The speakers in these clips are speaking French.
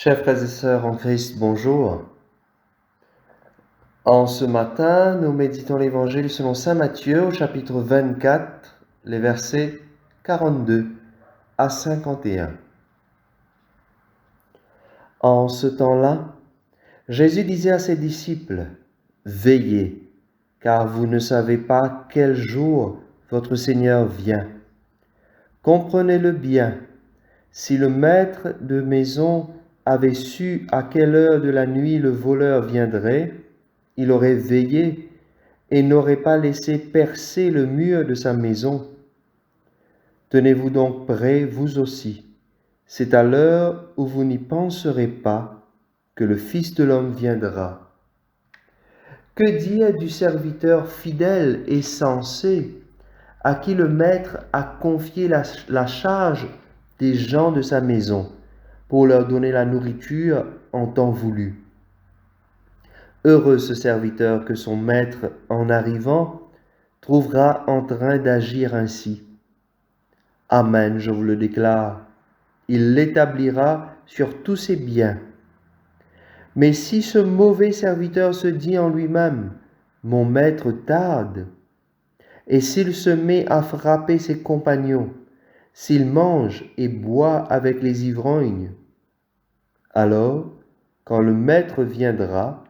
Chers frères et sœurs en Christ, bonjour. En ce matin, nous méditons l'Évangile selon saint Matthieu au chapitre 24, les versets 42 à 51. En ce temps-là, Jésus disait à ses disciples, « Veillez, car vous ne savez pas quel jour votre Seigneur vient. Comprenez-le bien, si le maître de maison avait su à quelle heure de la nuit le voleur viendrait, il aurait veillé et n'aurait pas laissé percer le mur de sa maison. Tenez-vous donc prêts, vous aussi. C'est à l'heure où vous n'y penserez pas que le Fils de l'homme viendra. » Que dire du serviteur fidèle et sensé à qui le maître a confié la charge des gens de sa maison pour leur donner la nourriture en temps voulu? Heureux ce serviteur que son maître, en arrivant, trouvera en train d'agir ainsi. Amen, je vous le déclare, il l'établira sur tous ses biens. Mais si ce mauvais serviteur se dit en lui-même, « Mon maître tarde », et s'il se met à frapper ses compagnons, s'il mange et boit avec les ivrognes, alors, quand le maître viendra,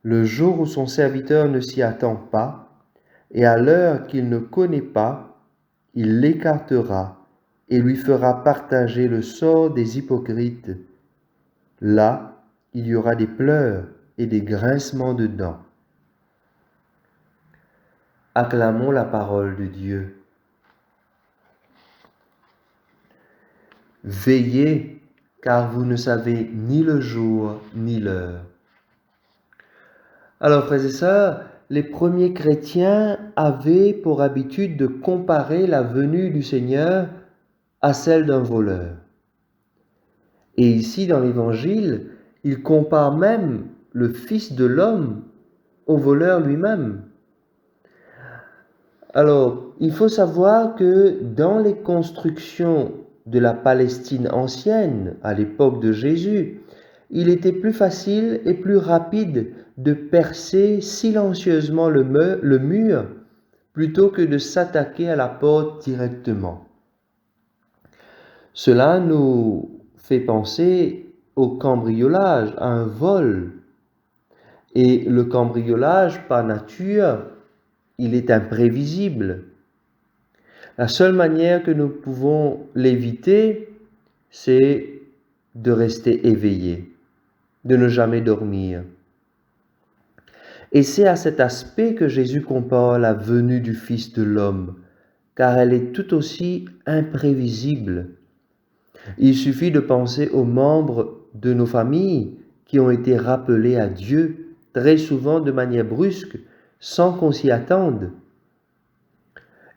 le jour où son serviteur ne s'y attend pas, et à l'heure qu'il ne connaît pas, il l'écartera et lui fera partager le sort des hypocrites. Là, il y aura des pleurs et des grincements de dents. Acclamons la parole de Dieu. Veillez, car vous ne savez ni le jour ni l'heure. Alors, frères et sœurs, les premiers chrétiens avaient pour habitude de comparer la venue du Seigneur à celle d'un voleur. Et ici, dans l'Évangile, ils comparent même le Fils de l'homme au voleur lui-même. Alors, il faut savoir que dans les constructions de la Palestine ancienne, à l'époque de Jésus, il était plus facile et plus rapide de percer silencieusement le mur plutôt que de s'attaquer à la porte directement. Cela nous fait penser au cambriolage, à un vol. Et le cambriolage, par nature, il est imprévisible. La seule manière que nous pouvons l'éviter, c'est de rester éveillé, de ne jamais dormir. Et c'est à cet aspect que Jésus compare la venue du Fils de l'homme, car elle est tout aussi imprévisible. Il suffit de penser aux membres de nos familles qui ont été rappelés à Dieu, très souvent de manière brusque, sans qu'on s'y attende.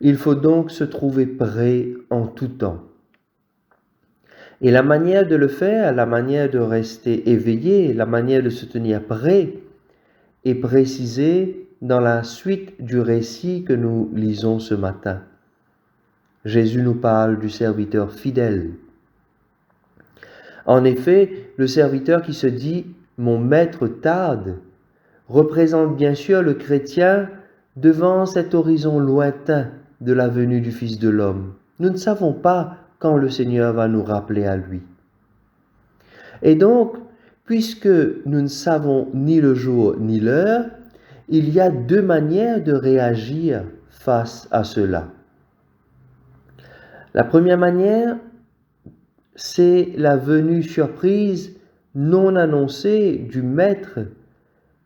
Il faut donc se trouver prêt en tout temps. Et la manière de le faire, la manière de rester éveillé, la manière de se tenir prêt, est précisée dans la suite du récit que nous lisons ce matin. Jésus nous parle du serviteur fidèle. En effet, le serviteur qui se dit « mon maître tarde » représente bien sûr le chrétien devant cet horizon lointain de la venue du Fils de l'homme. Nous ne savons pas quand le Seigneur va nous rappeler à lui. Et donc, puisque nous ne savons ni le jour ni l'heure, il y a deux manières de réagir face à cela. La première manière, c'est la venue surprise non annoncée du Maître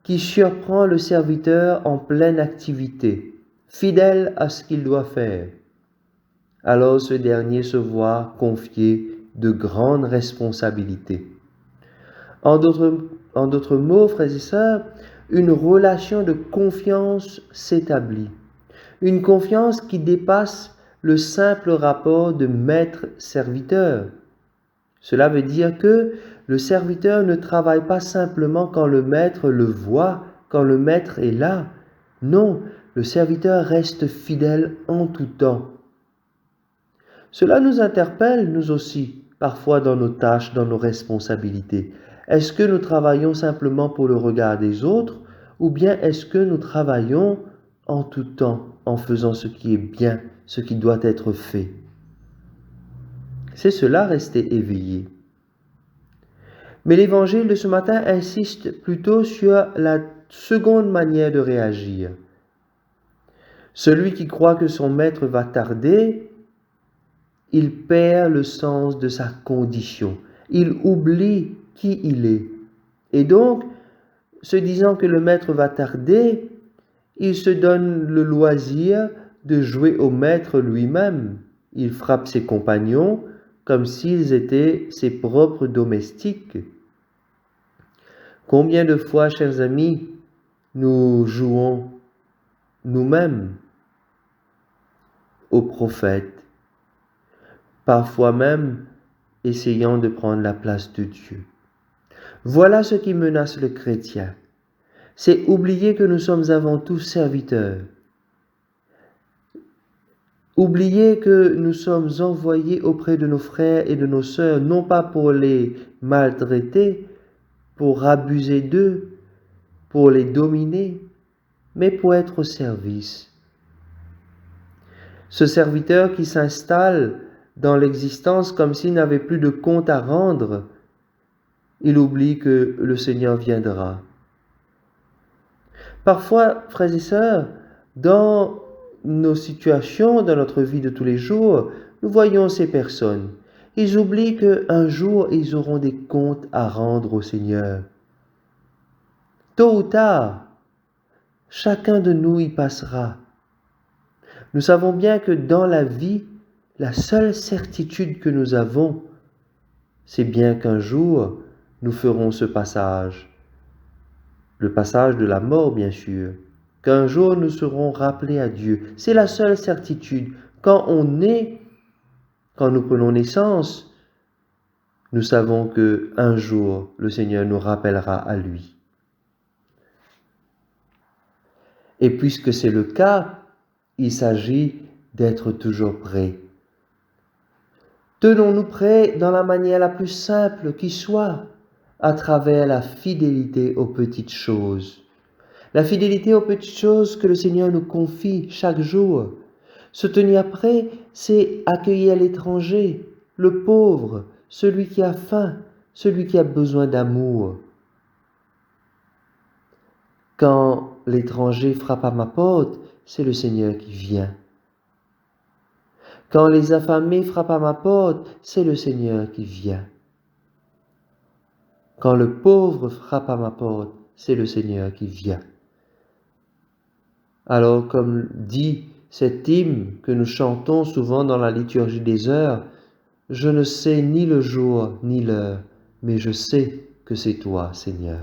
qui surprend le serviteur en pleine activité, fidèle à ce qu'il doit faire. Alors ce dernier se voit confier de grandes responsabilités. En d'autres mots, frères et sœurs, une relation de confiance s'établit. Une confiance qui dépasse le simple rapport de maître-serviteur. Cela veut dire que le serviteur ne travaille pas simplement quand le maître le voit, quand le maître est là. Non, le serviteur reste fidèle en tout temps. Cela nous interpelle, nous aussi, parfois dans nos tâches, dans nos responsabilités? Est-ce que nous travaillons simplement pour le regard des autres ou bien est-ce que nous travaillons en tout temps en faisant ce qui est bien, ce qui doit être fait? C'est cela, rester éveillé. Mais l'évangile de ce matin insiste plutôt sur la seconde manière de réagir. Celui qui croit que son maître va tarder, il perd le sens de sa condition. Il oublie qui il est. Et donc, se disant que le maître va tarder, il se donne le loisir de jouer au maître lui-même. Il frappe ses compagnons comme s'ils étaient ses propres domestiques. Combien de fois, chers amis, nous jouons nous-mêmes aux prophètes, parfois même essayant de prendre la place de Dieu. Voilà ce qui menace le chrétien. C'est oublier que nous sommes avant tout serviteurs. Oublier que nous sommes envoyés auprès de nos frères et de nos sœurs, non pas pour les maltraiter, pour abuser d'eux, pour les dominer, mais pour être au service. Ce serviteur qui s'installe dans l'existence comme s'il n'avait plus de compte à rendre, il oublie que le Seigneur viendra. Parfois, frères et sœurs, dans nos situations, dans notre vie de tous les jours, nous voyons ces personnes. Ils oublient qu'un jour, ils auront des comptes à rendre au Seigneur. Tôt ou tard, chacun de nous y passera. Nous savons bien que dans la vie, la seule certitude que nous avons, c'est bien qu'un jour, nous ferons ce passage. Le passage de la mort, bien sûr. Qu'un jour, nous serons rappelés à Dieu. C'est la seule certitude. Quand on est, quand nous prenons naissance, nous savons qu'un jour, le Seigneur nous rappellera à lui. Et puisque c'est le cas, il s'agit d'être toujours prêt. Tenons-nous prêts dans la manière la plus simple qui soit, à travers la fidélité aux petites choses. La fidélité aux petites choses que le Seigneur nous confie chaque jour. Se tenir prêt, c'est accueillir l'étranger, le pauvre, celui qui a faim, celui qui a besoin d'amour. Quand l'étranger frappe à ma porte, c'est le Seigneur qui vient. Quand les affamés frappent à ma porte, c'est le Seigneur qui vient. Quand le pauvre frappe à ma porte, c'est le Seigneur qui vient. Alors, comme dit cet hymne que nous chantons souvent dans la liturgie des heures, je ne sais ni le jour ni l'heure, mais je sais que c'est toi, Seigneur.